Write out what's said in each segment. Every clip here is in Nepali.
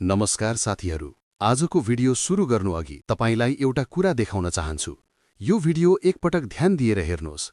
नमस्कार साथीहरू। आजको भिडियो सुरु गर्नु अघि तपाईलाई एउटा कुरा देखाउन चाहन्छु। यो भिडियो एकपटक ध्यान दिएर हेर्नुहोस्।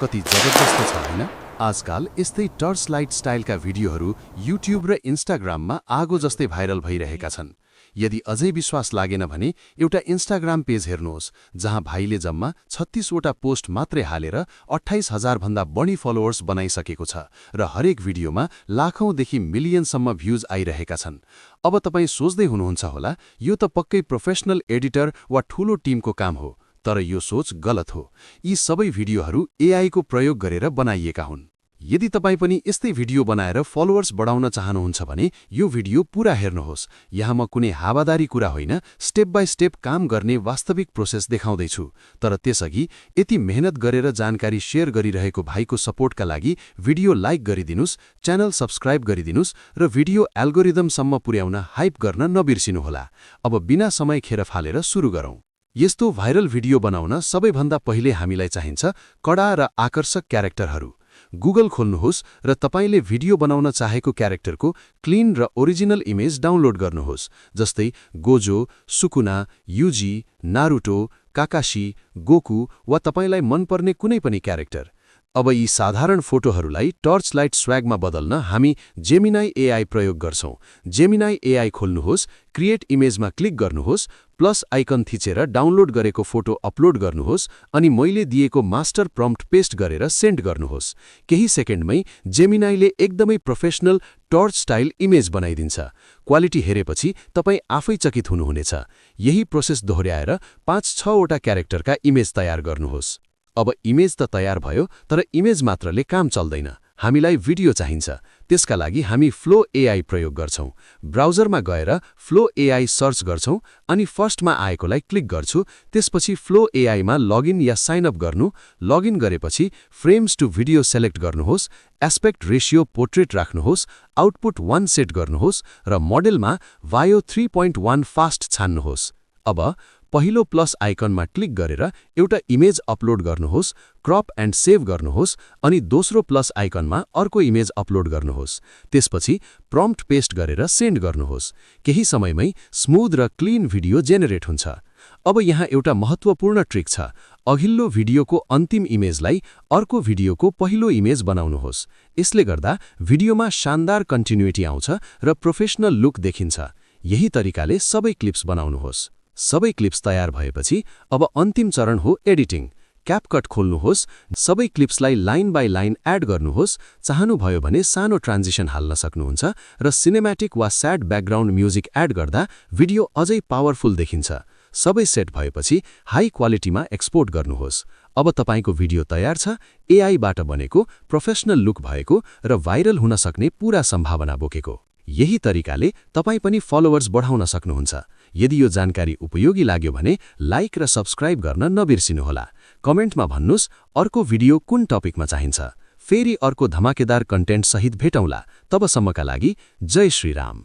कति जबरजस्त छ हैन? आजकाल यस्तै टर्च लाइट स्टाइलका भिडियोहरू युट्युब र इन्स्टाग्राममा आगो जस्तै भाइरल भइरहेका छन्। यदि अझै विश्वास लागेन भने एउटा इन्स्टाग्राम पेज हेर्नुहोस्, जहाँ भाइले जम्मा 36 वटा पोस्ट मात्रै हालेर 28,000 भन्दा बढी फलोअर्स बनाइसकेको छ र हरेक भिडियोमा लाखौंदेखि मिलियनसम्म भ्युज आइरहेका छन्। अब तपाईं सोच्दै हुनुहुन्छ होला, यो त पक्कै प्रोफेसनल एडिटर वा ठूलो टिमको काम हो। तर यो सोच गलत हो। यी सबै भिडियोहरू एआई को प्रयोग गरेर बनाइएका हुन्। यदि तपाईं पनि यस्तै भिडियो बनाएर फलोअर्स बढाउन चाहनुहुन्छ भने यो भिडियो पूरा हेर्नुहोस्। यहाँ म कुनै हावादारी कुरा होइन, स्टेप बाई स्टेप काम गर्ने वास्तविक प्रोसेस देखाउँदैछु। तर त्यसअघि यति मेहनत गरेर जानकारी शेयर गरिरहेको भाइको सपोर्टका लागि भिडियो लाइक गरिदिनुस्, च्यानल सब्स्क्राइब गरिदिनुस् र भिडियो एल्गोरिदमसम्म पुर्याउन हाइप गर्न नबिर्सिनुहोला। अब बिना समय खेर फालेर सुरु गरौँ। यस्तो भाइरल भिडियो बनाउन सबैभन्दा पहिले हामीलाई चाहिन्छ कडा र आकर्षक क्यारेक्टरहरू। गुगल खोल्नुहोस् र तपाईले भिडियो बनाउन चाहेको क्यारेक्टरको क्लिन र ओरिजिनल इमेज डाउनलोड गर्नुहोस्, जस्तै गोजो, सुकुना, युजी, नारुटो, काकाशी, गोकु वा तपाईलाई मनपर्ने कुनै पनि क्यारेक्टर। अब यी साधारण फोटोहरूलाई टर्च लाइट स्वैगमा बदल्न हामी जेमिनाई एआई प्रयोग गर्छौं। जेमिनाई एआई खोल्नुहोस्, क्रिएट इमेजमा क्लिक गर्नुहोस्, प्लस आइकन थिचेर डाउनलोड गरेको फोटो अपलोड गर्नुहोस् अनि मैले दिएको मास्टर प्रम्प्ट पेस्ट गरेर सेन्ड गर्नुहोस्। केही सेकेन्डमै जेमिनाईले एकदमै प्रोफेसनल टर्च स्टाइल इमेज बनाइदिन्छ। क्वालिटी हेरेपछि तपाई आफै चकित हुनुहुनेछ। यही प्रोसेस दोहोर्याएर 5-6 वटा क्यारेक्टरका इमेज तयार गर्नुहोस्। अब इमेज त तयार भयो, तर इमेज मात्रले काम चल्दैन। हामीलाई भिडियो चाहिन्छ। त्यसका लागि हामी फ्लो एआई प्रयोग गर्छौं। ब्राउजरमा गएर फ्लो एआई सर्च गर्छौं अनि फर्स्टमा आएकोलाई क्लिक गर्छु। त्यसपछि फ्लो एआईमा लगइन या साइन अप गर्नु। लगइन गरेपछि फ्रेम्स टु भिडियो सेलेक्ट गर्नुहोस्, एस्पेक्ट रेशियो पोर्ट्रेट राख्नुहोस्, आउटपुट 1 सेट गर्नुहोस् र मोडेलमा वायो 3.1 फास्ट छान्नुहोस्। अब पहिलो प्लस आइकनमा क्लिक गरेर एउटा इमेज अपलोड गर्नुहोस्, क्रप एन्ड सेभ गर्नुहोस् अनि दोस्रो प्लस आइकनमा अर्को इमेज अपलोड गर्नुहोस्। त्यसपछि प्रम्प्ट पेस्ट गरेर सेन्ड गर्नुहोस्। केही समयमै स्मुथ र क्लिन भिडियो जेनेरेट हुन्छ। अब यहाँ एउटा महत्त्वपूर्ण ट्रिक छ। अघिल्लो भिडियोको अन्तिम इमेजलाई अर्को भिडियोको पहिलो इमेज बनाउनुहोस्। यसले गर्दा भिडियोमा शानदार कन्टिन्युटी आउँछ र प्रोफेसनल लुक देखिन्छ। यही तरिकाले सबै क्लिप्स बनाउनुहोस्। सबै क्लिप्स तयार भएपछि अब अन्तिम चरण हो एडिटिङ। क्यापकट खोल्नुहोस्, सबै क्लिप्सलाई लाइन बाई लाइन एड गर्नुहोस्। चाहनुभयो भने सानो ट्रान्जिसन हाल्न सक्नुहुन्छ र सिनेम्याटिक वा स्याड ब्याकग्राउन्ड म्युजिक एड गर्दा भिडियो अझै पावरफुल देखिन्छ। सबै सेट भएपछि हाई क्वालिटीमा एक्सपोर्ट गर्नुहोस्। अब तपाईको भिडियो तयार छ, एआईबाट बनेको, प्रोफेसनल लुक भएको र भाइरल हुन सक्ने पूरा सम्भावना बोकेको। यही तरिकाले तपाई पनि फलोअर्स बढाउन सक्नुहुन्छ। यदि यो जानकारी उपयोगी लाग्यो भने लाइक र सब्स्क्राइब गर्न नबिर्सिनुहोला। कमेन्टमा भन्नुस् अर्को भिडियो कुन टपिकमा चाहिन्छ। फेरि अर्को धमाकेदार कन्टेन्ट सहित भेटौँला। तबसम्मका लागि जय श्री राम।